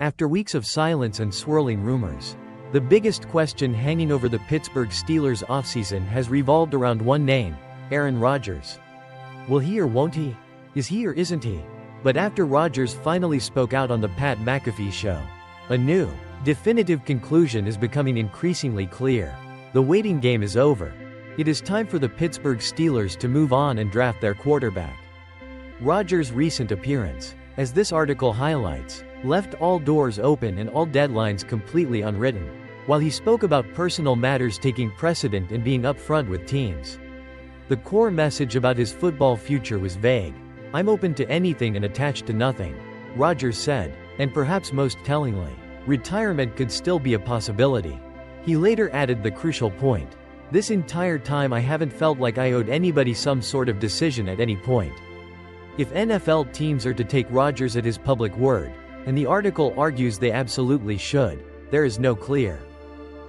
After weeks of silence and swirling rumors, the biggest question hanging over the Pittsburgh Steelers offseason has revolved around one name: Aaron Rodgers. Will he or won't he? Is he or isn't he? But after Rodgers finally spoke out on the Pat McAfee show, a new, definitive conclusion is becoming increasingly clear. The waiting game is over. It is time for the Pittsburgh Steelers to move on and draft their quarterback. Rodgers' recent appearance, as this article highlights, left all doors open and all deadlines completely unwritten. While he spoke about personal matters taking precedent and being upfront with teams, the core message about his football future was vague. "I'm open to anything and attached to nothing," Rodgers said, and perhaps most tellingly, retirement could still be a possibility. He later added the crucial point: "This entire time I haven't felt like I owed anybody some sort of decision at any point." If NFL teams are to take Rodgers at his public word, and the article argues they absolutely should, there is no clear,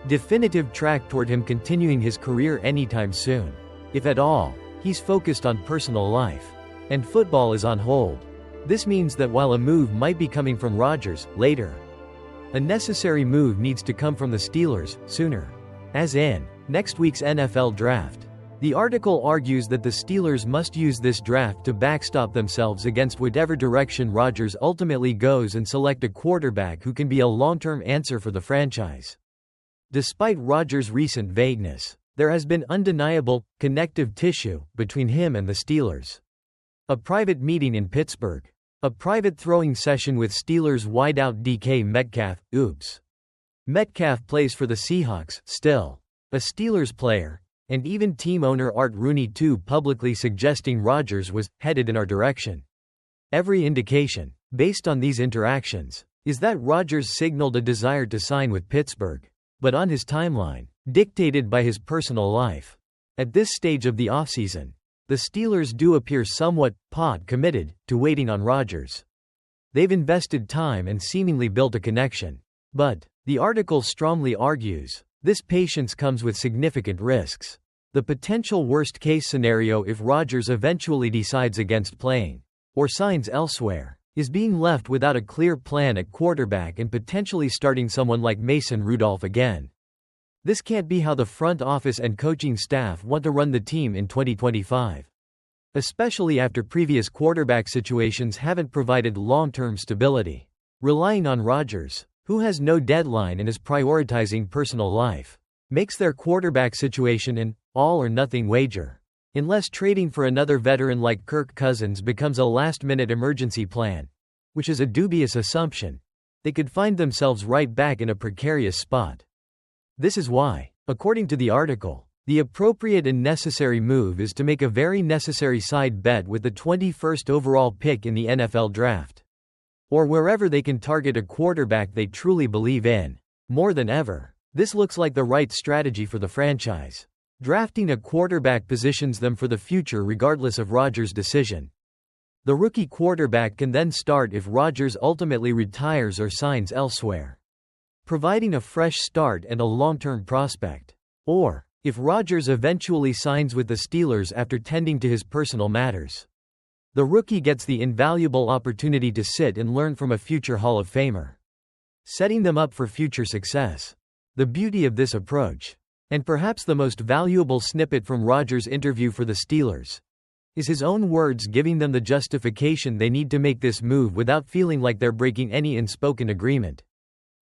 definitive track toward him continuing his career anytime soon. If at all, he's focused on personal life, and football is on hold. This means that while a move might be coming from Rodgers later, a necessary move needs to come from the Steelers sooner, as in next week's NFL draft. The article argues that the Steelers must use this draft to backstop themselves against whatever direction Rodgers ultimately goes and select a quarterback who can be a long-term answer for the franchise. Despite Rodgers' recent vagueness, there has been undeniable connective tissue between him and the Steelers. A private meeting in Pittsburgh. A private throwing session with Steelers wideout DK Metcalf. Oops. Metcalf plays for the Seahawks still. A Steelers player, and even team owner Art Rooney too, publicly suggesting Rodgers was headed in our direction. Every indication, based on these interactions, is that Rodgers signaled a desire to sign with Pittsburgh, but on his timeline, dictated by his personal life. At this stage of the offseason, the Steelers do appear somewhat committed to waiting on Rodgers. They've invested time and seemingly built a connection. But, the article strongly argues, this patience comes with significant risks. The potential worst-case scenario if Rodgers eventually decides against playing, or signs elsewhere, is being left without a clear plan at quarterback and potentially starting someone like Mason Rudolph again. This can't be how the front office and coaching staff want to run the team in 2025. Especially after previous quarterback situations haven't provided long-term stability. Relying on Rodgers, who has no deadline and is prioritizing personal life, makes their quarterback situation an all-or-nothing wager. Unless trading for another veteran like Kirk Cousins becomes a last-minute emergency plan, which is a dubious assumption, they could find themselves right back in a precarious spot. This is why, according to the article, the appropriate and necessary move is to make a very necessary side bet with the 21st overall pick in the NFL draft, or wherever they can target a quarterback they truly believe in. More than ever, this looks like the right strategy for the franchise. Drafting a quarterback positions them for the future regardless of Rodgers' decision. The rookie quarterback can then start if Rodgers ultimately retires or signs elsewhere, providing a fresh start and a long-term prospect. Or, if Rodgers eventually signs with the Steelers after tending to his personal matters, the rookie gets the invaluable opportunity to sit and learn from a future Hall of Famer, setting them up for future success. The beauty of this approach, and perhaps the most valuable snippet from Rodgers' interview for the Steelers, is his own words giving them the justification they need to make this move without feeling like they're breaking any unspoken agreement.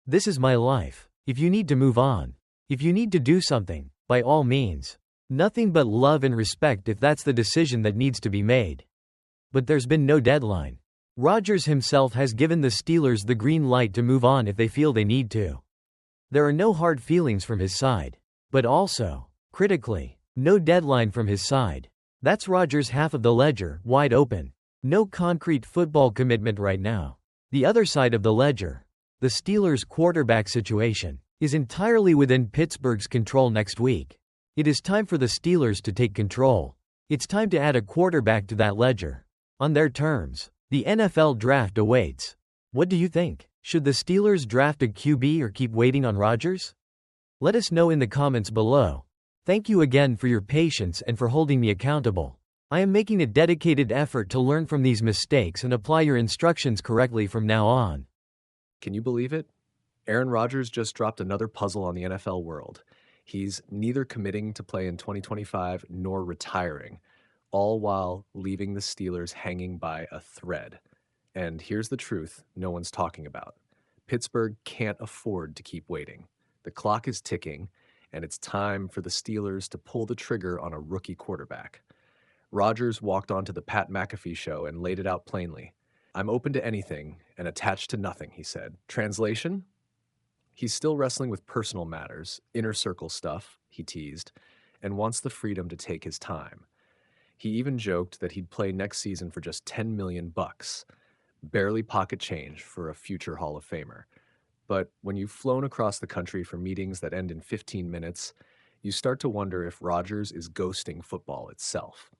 "This is my life. If you need to move on, if you need to do something, by all means. Nothing but love and respect if that's the decision that needs to be made." But there's been no deadline. Rodgers himself has given the Steelers the green light to move on if they feel they need to. There are no hard feelings from his side. But also, critically, no deadline from his side. That's Rodgers' half of the ledger, wide open. No concrete football commitment right now. The other side of the ledger, the Steelers' quarterback situation, is entirely within Pittsburgh's control next week. It is time for the Steelers to take control. It's time to add a quarterback to that ledger. On their terms, the NFL draft awaits. What do you think? Should the Steelers draft a QB or keep waiting on Rodgers? Let us know in the comments below. Thank you again for your patience and for holding me accountable. I am making a dedicated effort to learn from these mistakes and apply your instructions correctly from now on. Can you believe it? Aaron Rodgers just dropped another puzzle on the NFL world. He's neither committing to play in 2025 nor retiring, all while leaving the Steelers hanging by a thread. And here's the truth no one's talking about. Pittsburgh can't afford to keep waiting. The clock is ticking, and it's time for the Steelers to pull the trigger on a rookie quarterback. Rodgers walked onto the Pat McAfee show and laid it out plainly. I'm open to anything and attached to nothing, he said. Translation? He's still wrestling with personal matters, inner circle stuff, he teased, and wants the freedom to take his time. He even joked that he'd play next season for just 10 million bucks, barely pocket change for a future Hall of Famer. But when you've flown across the country for meetings that end in 15 minutes, you start to wonder if Rodgers is ghosting football itself.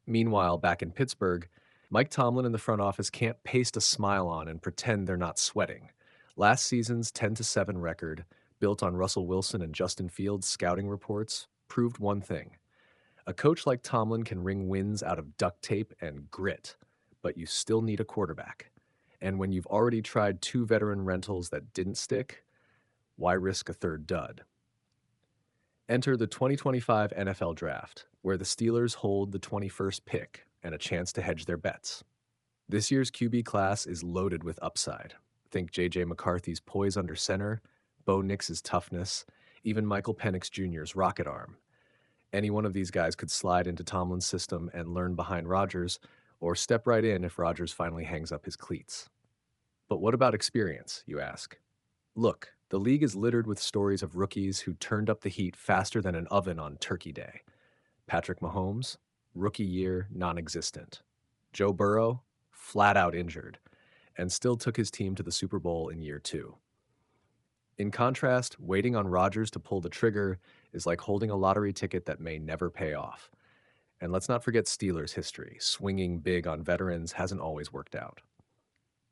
Meanwhile, back in Pittsburgh, Mike Tomlin and the front office can't paste a smile on and pretend they're not sweating. Last season's 10-7 record, built on Russell Wilson and Justin Fields' scouting reports, proved one thing. A coach like Tomlin can wring wins out of duct tape and grit, but you still need a quarterback. And when you've already tried two veteran rentals that didn't stick, why risk a third dud? Enter the 2025 NFL Draft, where the Steelers hold the 21st pick and a chance to hedge their bets. This year's QB class is loaded with upside. Think J.J. McCarthy's poise under center, Bo Nix's toughness, even Michael Penix Jr.'s rocket arm. Any one of these guys could slide into Tomlin's system and learn behind Rodgers, or step right in if Rodgers finally hangs up his cleats. But what about experience, you ask? Look, the league is littered with stories of rookies who turned up the heat faster than an oven on Turkey Day. Patrick Mahomes, rookie year non-existent. Joe Burrow, flat out injured, and still took his team to the Super Bowl in year 2. In contrast, waiting on Rodgers to pull the trigger is like holding a lottery ticket that may never pay off. And let's not forget Steelers' history. Swinging big on veterans hasn't always worked out.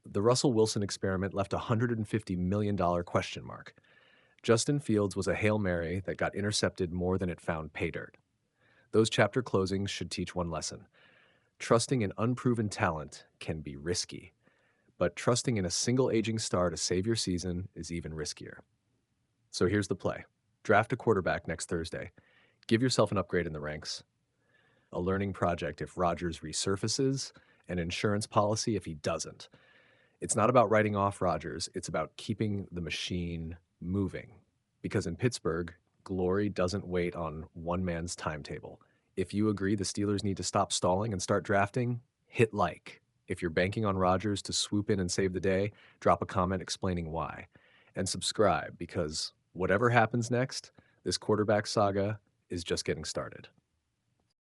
The Russell Wilson experiment left a $150 million question mark. Justin Fields was a Hail Mary that got intercepted more than it found pay dirt. Those chapter closings should teach one lesson. Trusting in unproven talent can be risky, but trusting in a single aging star to save your season is even riskier. So here's the play. Draft a quarterback next Thursday. Give yourself an upgrade in the ranks. A learning project if Rodgers resurfaces, an insurance policy if he doesn't. It's not about writing off Rodgers, it's about keeping the machine moving. Because in Pittsburgh, glory doesn't wait on one man's timetable. If you agree the Steelers need to stop stalling and start drafting, hit like. If you're banking on Rodgers to swoop in and save the day, drop a comment explaining why. And subscribe, because whatever happens next, this quarterback saga is just getting started.